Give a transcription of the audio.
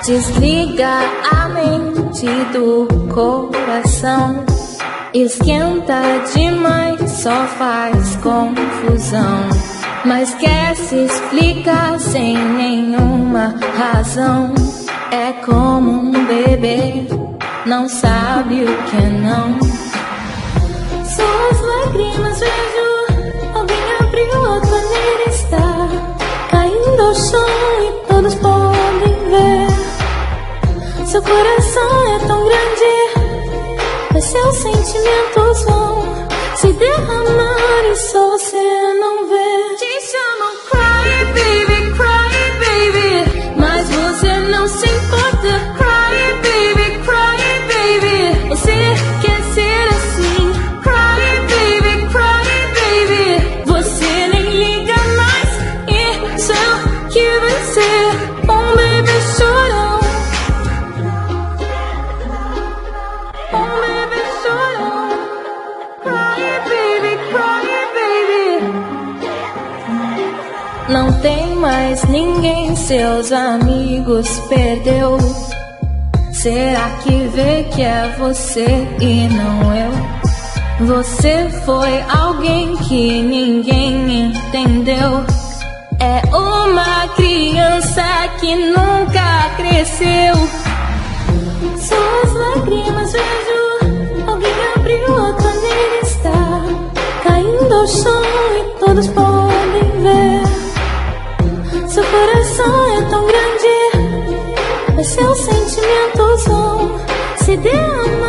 Desliga a mente do coração. Esquenta demais, só faz confusão. Mas quer se explicar sem nenhuma razão. É como um bebê, não sabe o que é não. Suas lágrimas vejo, alguém abriu a torneira, está caindo ao chão e todos podem ver. Seu coração é tão grande, mas seus sentimentos vão se derramar e só você não vê. Te chamam cry baby, mas você não se importa. Cry baby, você quer ser assim. Cry baby, você nem liga mais. Isso é o que vai ser um bebê chorão. Um bebê chorão. Cry baby. Não tem mais ninguém, seus amigos perdeu. Será que vê que é você e não eu? Você foi alguém que ninguém entendeu. É uma criança que nunca cresceu. Suas lágrimas vejo, alguém abriu a torneira, está caindo ao chão e todos podem ver. Seu coração é tão grande, mas seus sentimentos vão se derramar.